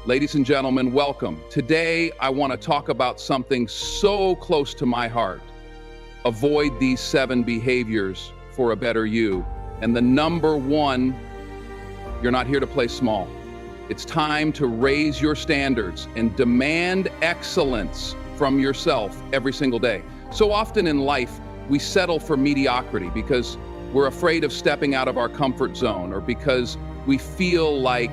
Ladies and gentlemen, welcome. Today, I want to talk about something so close to my heart. Avoid these 7 behaviors for a better you. And the number one, you're not here to play small. It's time to raise your standards and demand excellence from yourself every single day. So often in life, we settle for mediocrity because we're afraid of stepping out of our comfort zone or because we feel like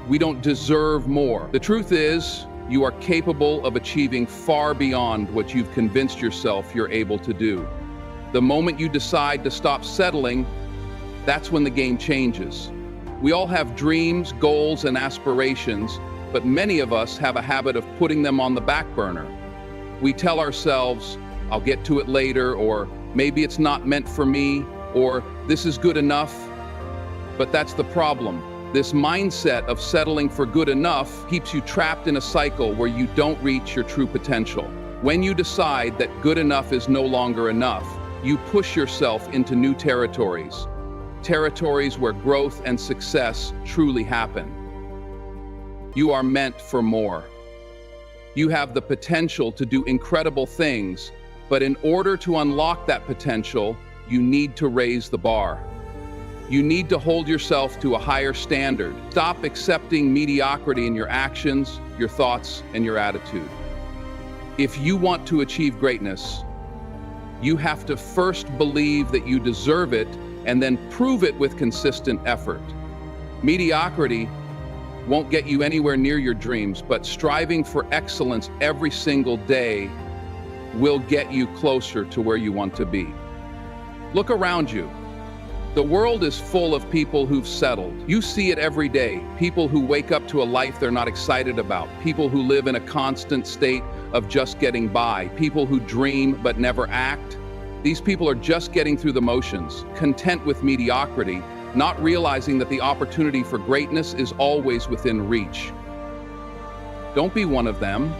we don't deserve more. The truth is, you are capable of achieving far beyond what you've convinced yourself you're able to do. The moment you decide to stop settling, that's when the game changes. We all have dreams, goals, and aspirations, but many of us have a habit of putting them on the back burner. We tell ourselves, I'll get to it later, or maybe it's not meant for me, or this is good enough. But that's the problem. This mindset of settling for good enough keeps you trapped in a cycle where you don't reach your true potential. When you decide that good enough is no longer enough, you push yourself into new territories. Territories where growth and success truly happen. You are meant for more. You have the potential to do incredible things, but in order to unlock that potential, you need to raise the bar. You need to hold yourself to a higher standard. Stop accepting mediocrity in your actions, your thoughts, and your attitude. If you want to achieve greatness, you have to first believe that you deserve it and then prove it with consistent effort. Mediocrity won't get you anywhere near your dreams, but striving for excellence every single day will get you closer to where you want to be. Look around you. The world is full of people who've settled. You see it every day. People who wake up to a life they're not excited about. People who live in a constant state of just getting by. People who dream but never act. These people are just getting through the motions, content with mediocrity, not realizing that the opportunity for greatness is always within reach. Don't be one of them.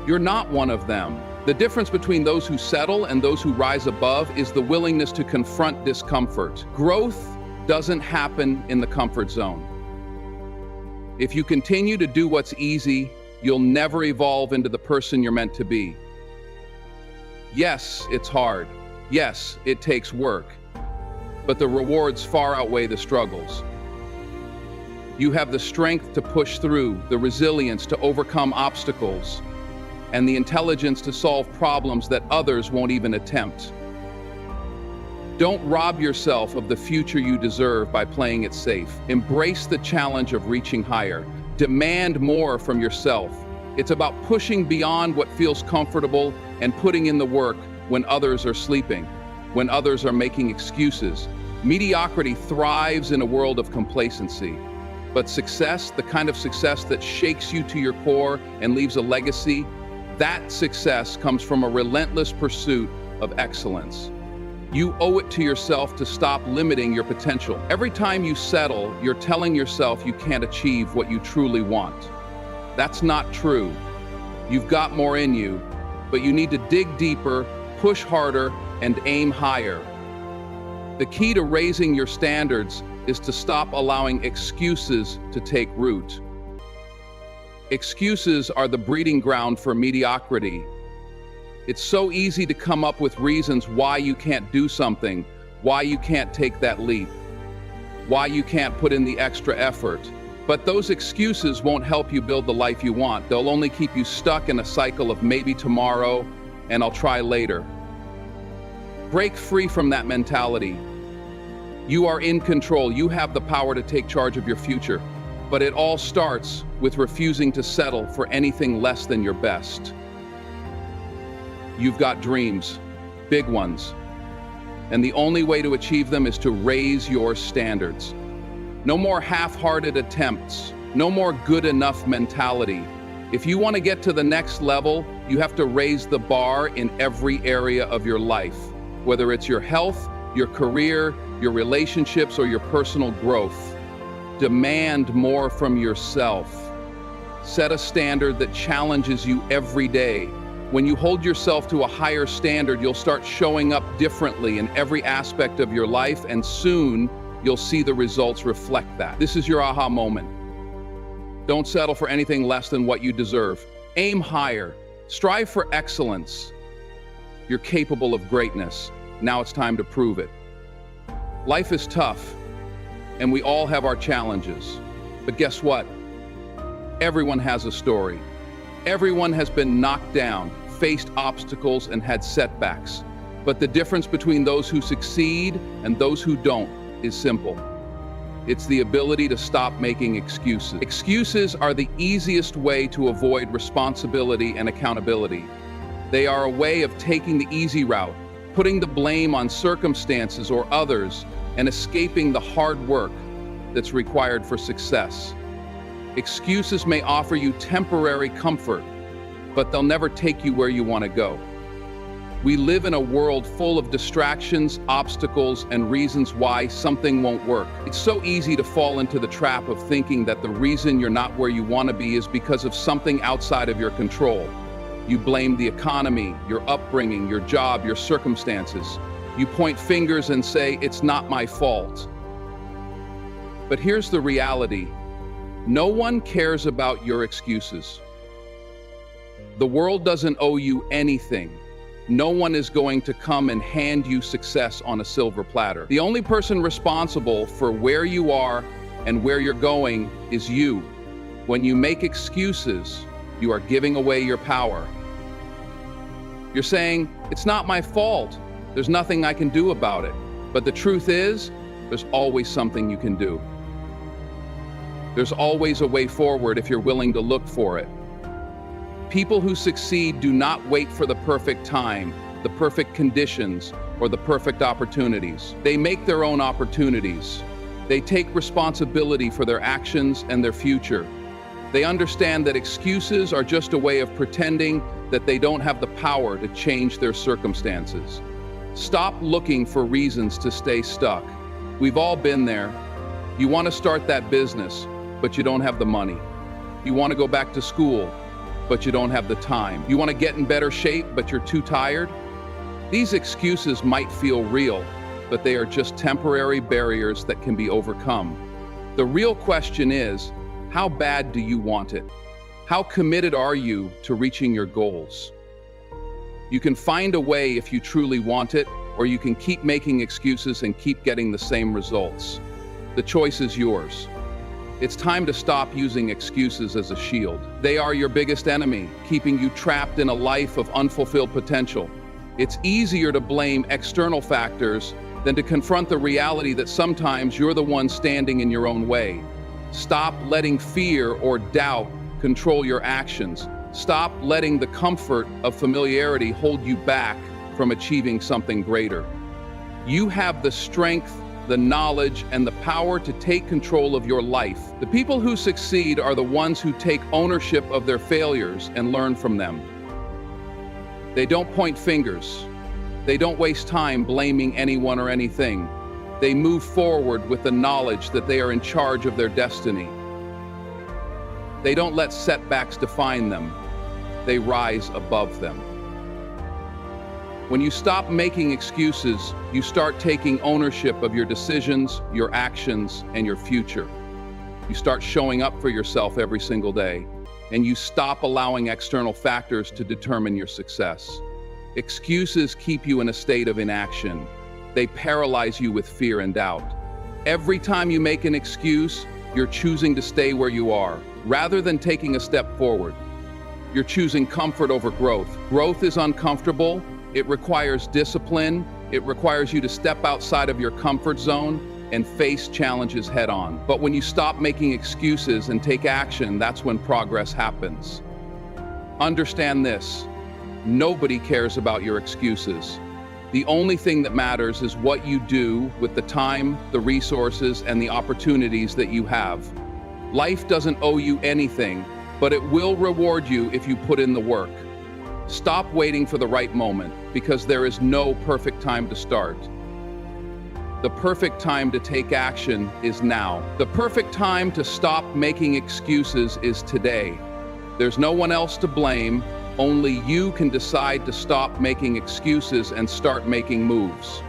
You're not one of them. The difference between those who settle and those who rise above is the willingness to confront discomfort. Growth doesn't happen in the comfort zone. If you continue to do what's easy, you'll never evolve into the person you're meant to be. Yes, it's hard. Yes, it takes work. But the rewards far outweigh the struggles. You have the strength to push through, the resilience to overcome obstacles, and the intelligence to solve problems that others won't even attempt. Don't rob yourself of the future you deserve by playing it safe. Embrace the challenge of reaching higher. Demand more from yourself. It's about pushing beyond what feels comfortable and putting in the work when others are sleeping, when others are making excuses. Mediocrity thrives in a world of complacency. But success, the kind of success that shakes you to your core and leaves a legacy, that success comes from a relentless pursuit of excellence. You owe it to yourself to stop limiting your potential. Every time you settle, you're telling yourself you can't achieve what you truly want. That's not true. You've got more in you, but you need to dig deeper, push harder, and aim higher. The key to raising your standards is to stop allowing excuses to take root. Excuses are the breeding ground for mediocrity. It's so easy to come up with reasons why you can't do something, why you can't take that leap, why you can't put in the extra effort. But those excuses won't help you build the life you want. They'll only keep you stuck in a cycle of maybe tomorrow and I'll try later. Break free from that mentality. You are in control. You have the power to take charge of your future. But it all starts with refusing to settle for anything less than your best. You've got dreams, big ones, and the only way to achieve them is to raise your standards. No more half-hearted attempts, no more good enough mentality. If you want to get to the next level, you have to raise the bar in every area of your life, whether it's your health, your career, your relationships, or your personal growth. Demand more from yourself. Set a standard that challenges you every day. When you hold yourself to a higher standard, you'll start showing up differently in every aspect of your life, and soon you'll see the results reflect that. This is your aha moment. Don't settle for anything less than what you deserve. Aim higher. Strive for excellence. You're capable of greatness. Now it's time to prove it. Life is tough, and we all have our challenges. But guess what? Everyone has a story. Everyone has been knocked down, faced obstacles, and had setbacks. But the difference between those who succeed and those who don't is simple. It's the ability to stop making excuses. Excuses are the easiest way to avoid responsibility and accountability. They are a way of taking the easy route, putting the blame on circumstances or others, and escaping the hard work that's required for success. Excuses may offer you temporary comfort, but they'll never take you where you want to go. We live in a world full of distractions, obstacles, and reasons why something won't work. It's so easy to fall into the trap of thinking that the reason you're not where you want to be is because of something outside of your control. You blame the economy, your upbringing, your job, your circumstances. You point fingers and say, "It's not my fault." But here's the reality. No one cares about your excuses. The world doesn't owe you anything. No one is going to come and hand you success on a silver platter. The only person responsible for where you are and where you're going is you. When you make excuses, you are giving away your power. You're saying, "It's not my fault. There's nothing I can do about it." But the truth is, there's always something you can do. There's always a way forward if you're willing to look for it. People who succeed do not wait for the perfect time, the perfect conditions, or the perfect opportunities. They make their own opportunities. They take responsibility for their actions and their future. They understand that excuses are just a way of pretending that they don't have the power to change their circumstances. Stop looking for reasons to stay stuck. We've all been there. You want to start that business, but you don't have the money. You want to go back to school, but you don't have the time. You want to get in better shape, but you're too tired. These excuses might feel real, but they are just temporary barriers that can be overcome. The real question is, how bad do you want it? How committed are you to reaching your goals? You can find a way if you truly want it, or you can keep making excuses and keep getting the same results. The choice is yours. It's time to stop using excuses as a shield. They are your biggest enemy, keeping you trapped in a life of unfulfilled potential. It's easier to blame external factors than to confront the reality that sometimes you're the one standing in your own way. Stop letting fear or doubt control your actions. Stop letting the comfort of familiarity hold you back from achieving something greater. You have the strength, the knowledge, and the power to take control of your life. The people who succeed are the ones who take ownership of their failures and learn from them. They don't point fingers. They don't waste time blaming anyone or anything. They move forward with the knowledge that they are in charge of their destiny. They don't let setbacks define them. They rise above them. When you stop making excuses, you start taking ownership of your decisions, your actions, and your future. You start showing up for yourself every single day, and you stop allowing external factors to determine your success. Excuses keep you in a state of inaction. They paralyze you with fear and doubt. Every time you make an excuse, you're choosing to stay where you are, rather than taking a step forward. You're choosing comfort over growth. Growth is uncomfortable. It requires discipline. It requires you to step outside of your comfort zone and face challenges head on. But when you stop making excuses and take action, that's when progress happens. Understand this: nobody cares about your excuses. The only thing that matters is what you do with the time, the resources, and the opportunities that you have. Life doesn't owe you anything, but it will reward you if you put in the work. Stop waiting for the right moment, because there is no perfect time to start. The perfect time to take action is now. The perfect time to stop making excuses is today. There's no one else to blame. Only you can decide to stop making excuses and start making moves.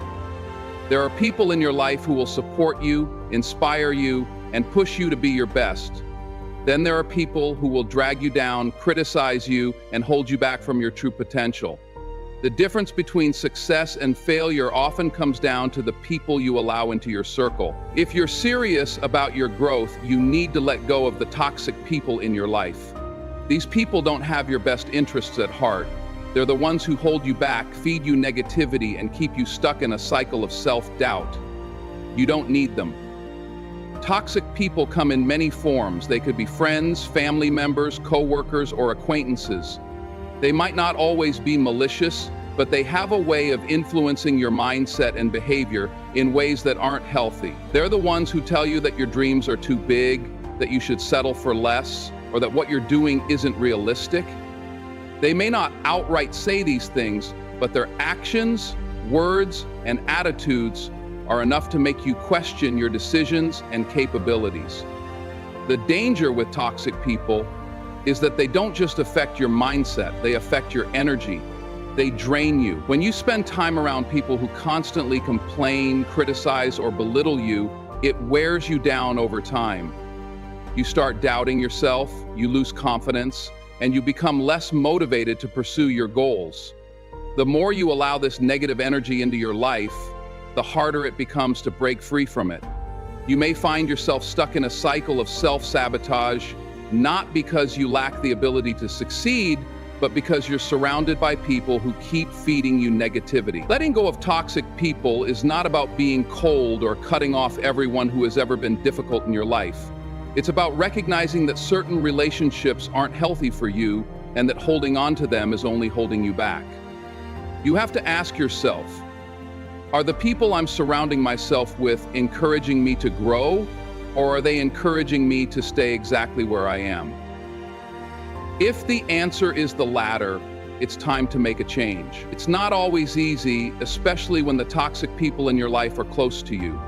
There are people in your life who will support you, inspire you, and push you to be your best. Then there are people who will drag you down, criticize you, and hold you back from your true potential. The difference between success and failure often comes down to the people you allow into your circle. If you're serious about your growth, you need to let go of the toxic people in your life. These people don't have your best interests at heart. They're the ones who hold you back, feed you negativity, and keep you stuck in a cycle of self-doubt. You don't need them. Toxic people come in many forms. They could be friends, family members, co-workers, or acquaintances. They might not always be malicious, but they have a way of influencing your mindset and behavior in ways that aren't healthy. They're the ones who tell you that your dreams are too big, that you should settle for less, or that what you're doing isn't realistic. They may not outright say these things, but their actions, words, and attitudes are enough to make you question your decisions and capabilities. The danger with toxic people is that they don't just affect your mindset, they affect your energy. They drain you. When you spend time around people who constantly complain, criticize, or belittle you, it wears you down over time. You start doubting yourself, you lose confidence, and you become less motivated to pursue your goals. The more you allow this negative energy into your life, the harder it becomes to break free from it. You may find yourself stuck in a cycle of self-sabotage, not because you lack the ability to succeed, but because you're surrounded by people who keep feeding you negativity. Letting go of toxic people is not about being cold or cutting off everyone who has ever been difficult in your life. It's about recognizing that certain relationships aren't healthy for you and that holding on to them is only holding you back. You have to ask yourself, are the people I'm surrounding myself with encouraging me to grow, or are they encouraging me to stay exactly where I am? If the answer is the latter, it's time to make a change. It's not always easy, especially when the toxic people in your life are close to you.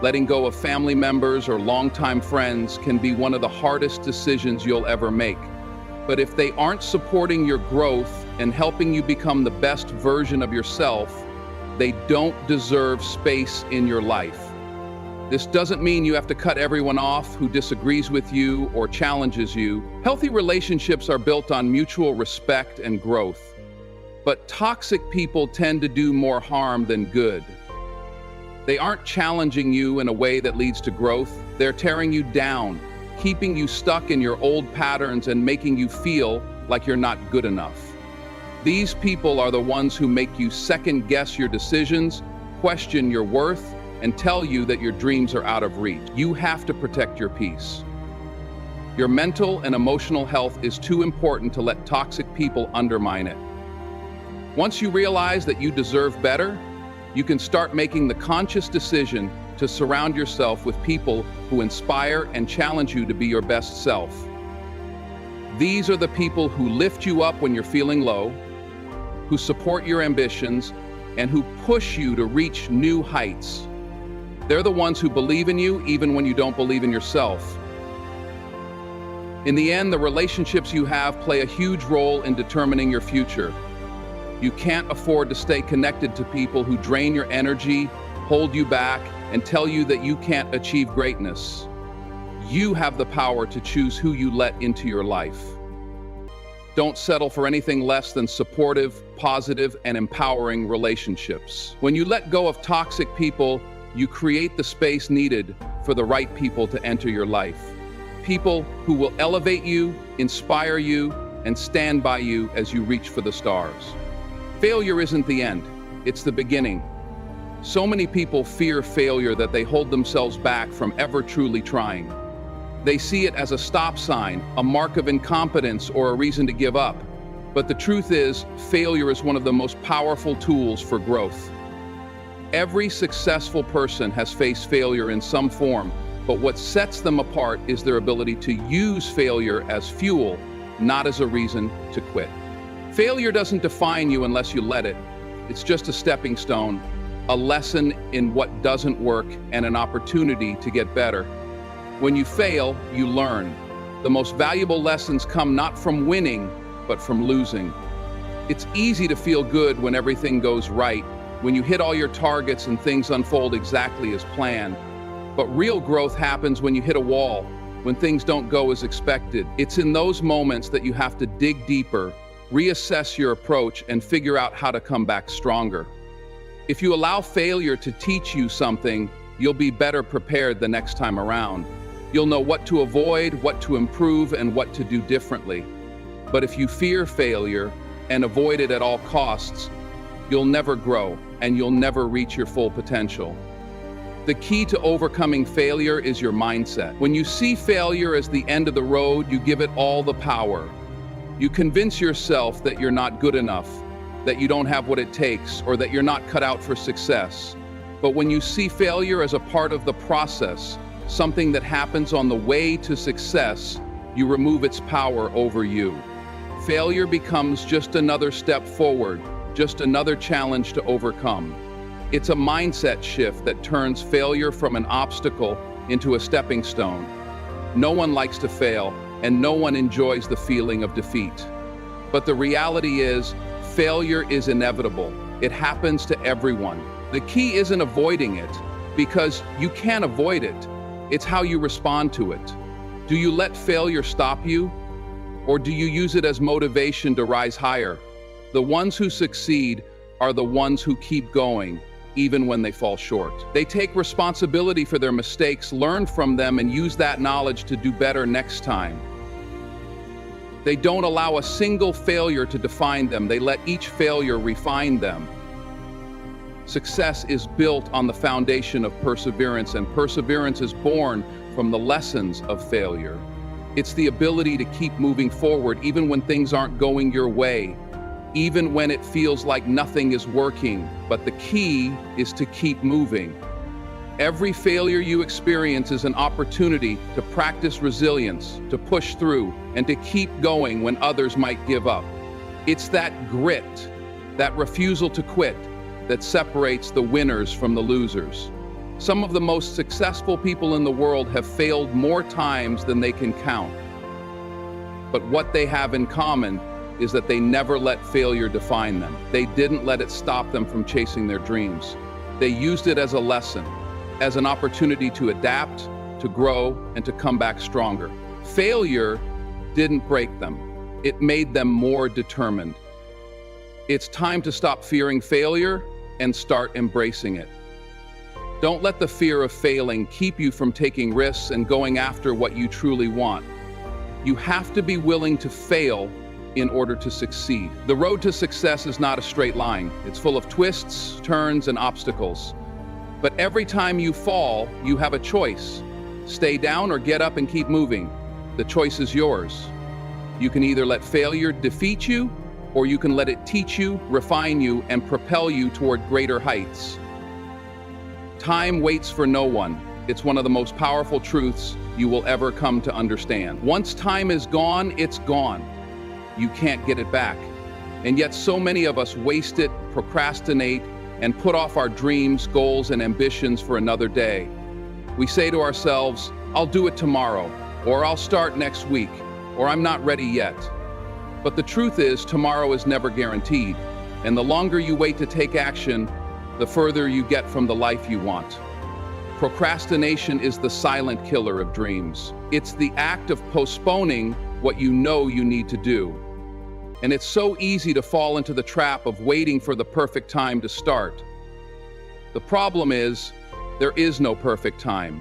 Letting go of family members or longtime friends can be one of the hardest decisions you'll ever make. But if they aren't supporting your growth and helping you become the best version of yourself, they don't deserve space in your life. This doesn't mean you have to cut everyone off who disagrees with you or challenges you. Healthy relationships are built on mutual respect and growth. But toxic people tend to do more harm than good. They aren't challenging you in a way that leads to growth. They're tearing you down, keeping you stuck in your old patterns and making you feel like you're not good enough. These people are the ones who make you second-guess your decisions, question your worth, and tell you that your dreams are out of reach. You have to protect your peace. Your mental and emotional health is too important to let toxic people undermine it. Once you realize that you deserve better, you can start making the conscious decision to surround yourself with people who inspire and challenge you to be your best self. These are the people who lift you up when you're feeling low, who support your ambitions, and who push you to reach new heights. They're the ones who believe in you even when you don't believe in yourself. In the end, the relationships you have play a huge role in determining your future. You can't afford to stay connected to people who drain your energy, hold you back, and tell you that you can't achieve greatness. You have the power to choose who you let into your life. Don't settle for anything less than supportive, positive, and empowering relationships. When you let go of toxic people, you create the space needed for the right people to enter your life. People who will elevate you, inspire you, and stand by you as you reach for the stars. Failure isn't the end, it's the beginning. So many people fear failure that they hold themselves back from ever truly trying. They see it as a stop sign, a mark of incompetence, or a reason to give up. But the truth is, failure is one of the most powerful tools for growth. Every successful person has faced failure in some form, but what sets them apart is their ability to use failure as fuel, not as a reason to quit. Failure doesn't define you unless you let it. It's just a stepping stone, a lesson in what doesn't work, and an opportunity to get better. When you fail, you learn. The most valuable lessons come not from winning, but from losing. It's easy to feel good when everything goes right, when you hit all your targets and things unfold exactly as planned. But real growth happens when you hit a wall, when things don't go as expected. It's in those moments that you have to dig deeper, reassess your approach, and figure out how to come back stronger. If you allow failure to teach you something, you'll be better prepared the next time around. You'll know what to avoid, what to improve, and what to do differently. But if you fear failure and avoid it at all costs, you'll never grow and you'll never reach your full potential. The key to overcoming failure is your mindset. When you see failure as the end of the road, you give it all the power. You convince yourself that you're not good enough, that you don't have what it takes, or that you're not cut out for success. But when you see failure as a part of the process, something that happens on the way to success, you remove its power over you. Failure becomes just another step forward, just another challenge to overcome. It's a mindset shift that turns failure from an obstacle into a stepping stone. No one likes to fail, and no one enjoys the feeling of defeat. But the reality is, failure is inevitable. It happens to everyone. The key isn't avoiding it, because you can't avoid it. It's how you respond to it. Do you let failure stop you? Or do you use it as motivation to rise higher? The ones who succeed are the ones who keep going, even when they fall short. They take responsibility for their mistakes, learn from them, and use that knowledge to do better next time. They don't allow a single failure to define them. They let each failure refine them. Success is built on the foundation of perseverance, and perseverance is born from the lessons of failure. It's the ability to keep moving forward even when things aren't going your way, even when it feels like nothing is working. But the key is to keep moving. Every failure you experience is an opportunity to practice resilience, to push through, and to keep going when others might give up. It's that grit, that refusal to quit, that separates the winners from the losers. Some of the most successful people in the world have failed more times than they can count. But what they have in common is that they never let failure define them. They didn't let it stop them from chasing their dreams. They used it as a lesson, as an opportunity to adapt, to grow, and to come back stronger. Failure didn't break them. It made them more determined. It's time to stop fearing failure and start embracing it. Don't let the fear of failing keep you from taking risks and going after what you truly want. You have to be willing to fail in order to succeed. The road to success is not a straight line. It's full of twists, turns, and obstacles. But every time you fall, you have a choice. Stay down or get up and keep moving. The choice is yours. You can either let failure defeat you, or you can let it teach you, refine you, and propel you toward greater heights. Time waits for no one. It's one of the most powerful truths you will ever come to understand. Once time is gone, it's gone. You can't get it back. And yet so many of us waste it, procrastinate, and put off our dreams, goals, and ambitions for another day. We say to ourselves, I'll do it tomorrow, or I'll start next week, or I'm not ready yet. But the truth is, tomorrow is never guaranteed, and the longer you wait to take action, the further you get from the life you want. Procrastination is the silent killer of dreams. It's the act of postponing what you know you need to do. And it's so easy to fall into the trap of waiting for the perfect time to start. The problem is, there is no perfect time.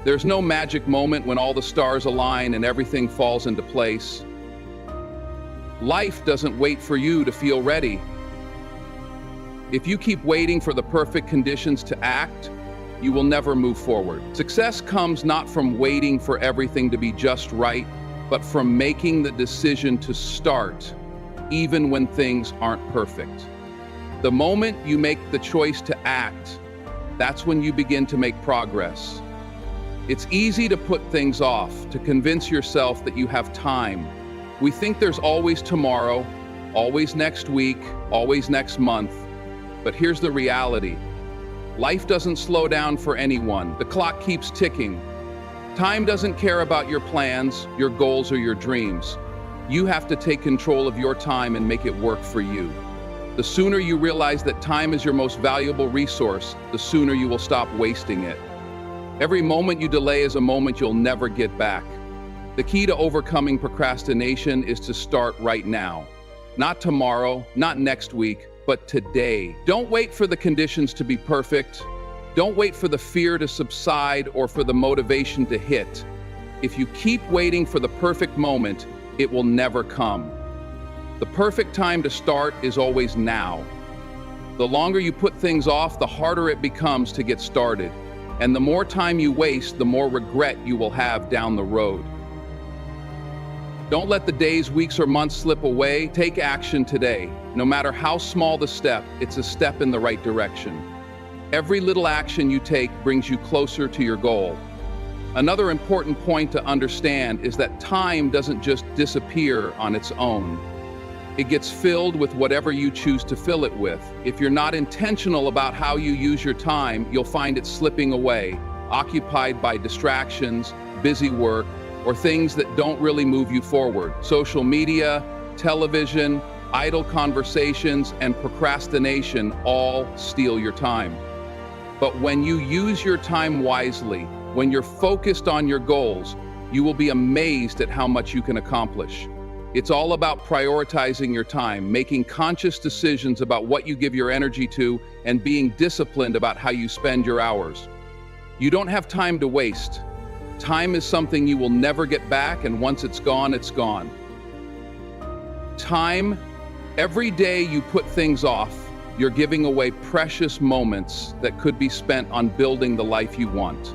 There's no magic moment when all the stars align and everything falls into place. Life doesn't wait for you to feel ready. If you keep waiting for the perfect conditions to act, you will never move forward. Success comes not from waiting for everything to be just right, but from making the decision to start, even when things aren't perfect. The moment you make the choice to act, that's when you begin to make progress. It's easy to put things off, to convince yourself that you have time. We think there's always tomorrow, always next week, always next month. But here's the reality. Life doesn't slow down for anyone. The clock keeps ticking. Time doesn't care about your plans, your goals, or your dreams. You have to take control of your time and make it work for you. The sooner you realize that time is your most valuable resource, the sooner you will stop wasting it. Every moment you delay is a moment you'll never get back. The key to overcoming procrastination is to start right now. Not tomorrow, not next week, but today. Don't wait for the conditions to be perfect. Don't wait for the fear to subside or for the motivation to hit. If you keep waiting for the perfect moment, it will never come. The perfect time to start is always now. The longer you put things off, the harder it becomes to get started. And the more time you waste, the more regret you will have down the road. Don't let the days, weeks, or months slip away. Take action today. No matter how small the step, it's a step in the right direction. Every little action you take brings you closer to your goal. Another important point to understand is that time doesn't just disappear on its own. It gets filled with whatever you choose to fill it with. If you're not intentional about how you use your time, you'll find it slipping away, occupied by distractions, busy work, or things that don't really move you forward. Social media, television, idle conversations, and procrastination all steal your time. But when you use your time wisely, when you're focused on your goals, you will be amazed at how much you can accomplish. It's all about prioritizing your time, making conscious decisions about what you give your energy to, and being disciplined about how you spend your hours. You don't have time to waste. Time is something you will never get back, and once it's gone, it's gone. Time, every day you put things off, you're giving away precious moments that could be spent on building the life you want.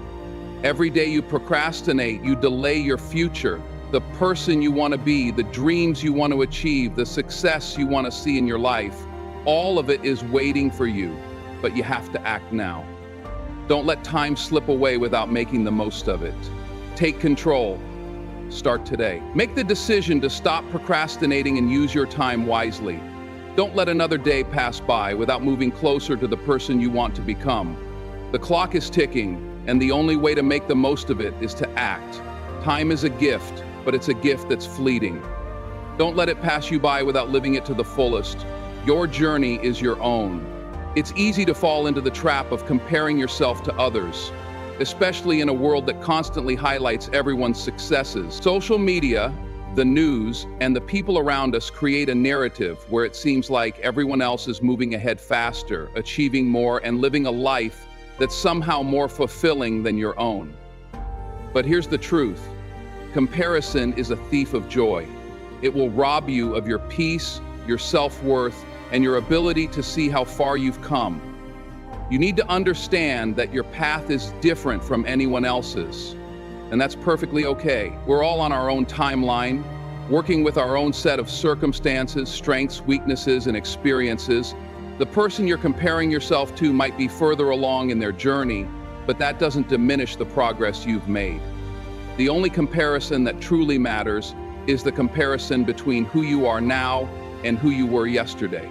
Every day you procrastinate, you delay your future, the person you want to be, the dreams you want to achieve, the success you want to see in your life. All of it is waiting for you, but you have to act now. Don't let time slip away without making the most of it. Take control. Start today. Make the decision to stop procrastinating and use your time wisely. Don't let another day pass by without moving closer to the person you want to become. The clock is ticking, and the only way to make the most of it is to act. Time is a gift, but it's a gift that's fleeting. Don't let it pass you by without living it to the fullest. Your journey is your own. It's easy to fall into the trap of comparing yourself to others, especially in a world that constantly highlights everyone's successes. Social media, the news, and the people around us create a narrative where it seems like everyone else is moving ahead faster, achieving more, and living a life that's somehow more fulfilling than your own. But here's the truth. Comparison is a thief of joy. It will rob you of your peace, your self-worth, and your ability to see how far you've come. You need to understand that your path is different from anyone else's, and that's perfectly okay. We're all on our own timeline, working with our own set of circumstances, strengths, weaknesses, and experiences. The person you're comparing yourself to might be further along in their journey, but that doesn't diminish the progress you've made. The only comparison that truly matters is the comparison between who you are now and who you were yesterday.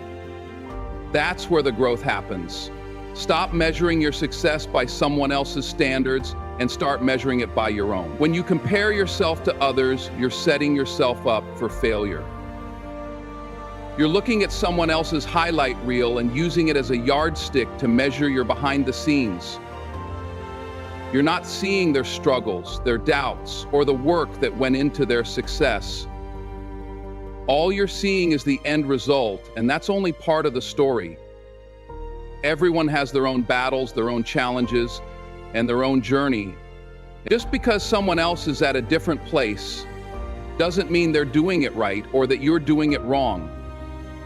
That's where the growth happens. Stop measuring your success by someone else's standards and start measuring it by your own. When you compare yourself to others, you're setting yourself up for failure. You're looking at someone else's highlight reel and using it as a yardstick to measure your behind the scenes. You're not seeing their struggles, their doubts, or the work that went into their success. All you're seeing is the end result, and that's only part of the story. Everyone has their own battles, their own challenges, and their own journey. Just because someone else is at a different place doesn't mean they're doing it right or that you're doing it wrong.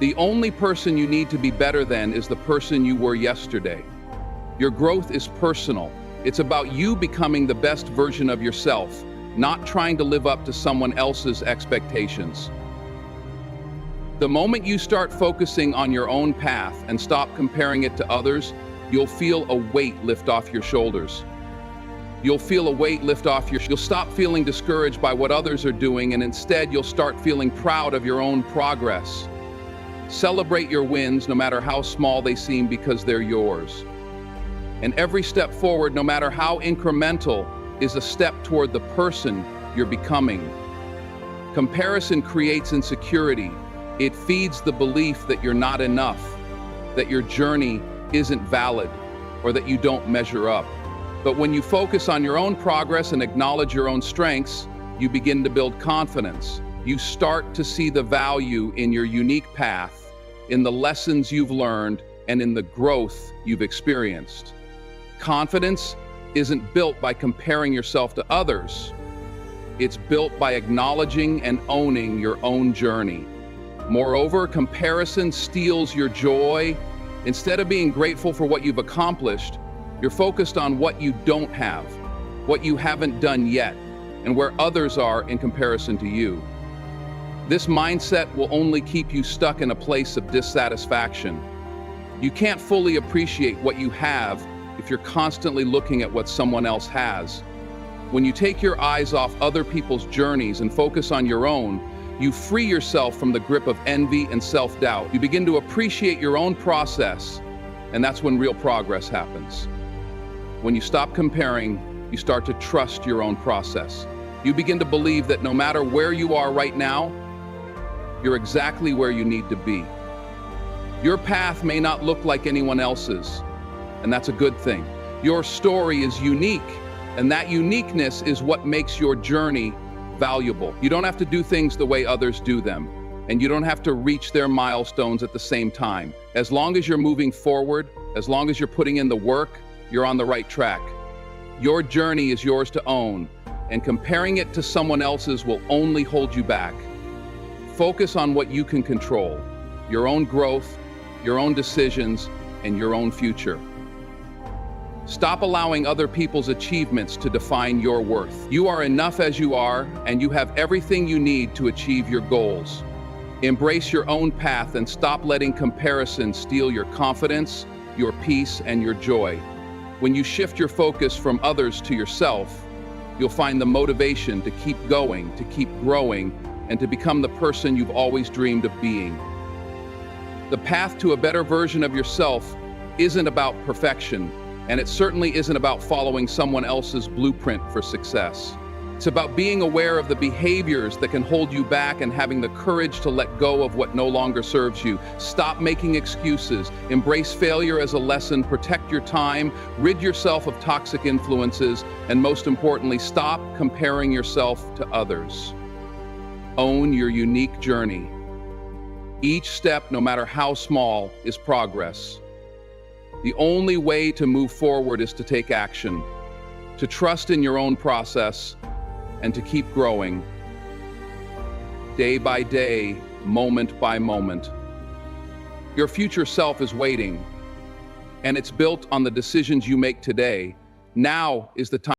The only person you need to be better than is the person you were yesterday. Your growth is personal. It's about you becoming the best version of yourself, not trying to live up to someone else's expectations. The moment you start focusing on your own path and stop comparing it to others, you'll feel a weight lift off your shoulders. You'll stop feeling discouraged by what others are doing, and instead you'll start feeling proud of your own progress. Celebrate your wins, no matter how small they seem, because they're yours. And every step forward, no matter how incremental, is a step toward the person you're becoming. Comparison creates insecurity. It feeds the belief that you're not enough, that your journey isn't valid, or that you don't measure up. But when you focus on your own progress and acknowledge your own strengths, you begin to build confidence. You start to see the value in your unique path, in the lessons you've learned, and in the growth you've experienced. Confidence isn't built by comparing yourself to others. It's built by acknowledging and owning your own journey. Moreover, comparison steals your joy. Instead of being grateful for what you've accomplished, you're focused on what you don't have, what you haven't done yet, and where others are in comparison to you. This mindset will only keep you stuck in a place of dissatisfaction. You can't fully appreciate what you have if you're constantly looking at what someone else has. When you take your eyes off other people's journeys and focus on your own, you free yourself from the grip of envy and self-doubt. You begin to appreciate your own process, and that's when real progress happens. When you stop comparing, you start to trust your own process. You begin to believe that no matter where you are right now, you're exactly where you need to be. Your path may not look like anyone else's, and that's a good thing. Your story is unique, and that uniqueness is what makes your journey valuable. You don't have to do things the way others do them, and you don't have to reach their milestones at the same time. As long as you're moving forward, as long as you're putting in the work, you're on the right track. Your journey is yours to own, and comparing it to someone else's will only hold you back. Focus on what you can control, your own growth, your own decisions, and your own future. Stop allowing other people's achievements to define your worth. You are enough as you are, and you have everything you need to achieve your goals. Embrace your own path and stop letting comparison steal your confidence, your peace, and your joy. When you shift your focus from others to yourself, you'll find the motivation to keep going, to keep growing, and to become the person you've always dreamed of being. The path to a better version of yourself isn't about perfection, and it certainly isn't about following someone else's blueprint for success. It's about being aware of the behaviors that can hold you back and having the courage to let go of what no longer serves you. Stop making excuses. Embrace failure as a lesson. Protect your time. Rid yourself of toxic influences. And most importantly, stop comparing yourself to others. Own your unique journey. Each step, no matter how small, is progress. The only way to move forward is to take action, to trust in your own process, and to keep growing, day by day, moment by moment. Your future self is waiting, and it's built on the decisions you make today. Now is the time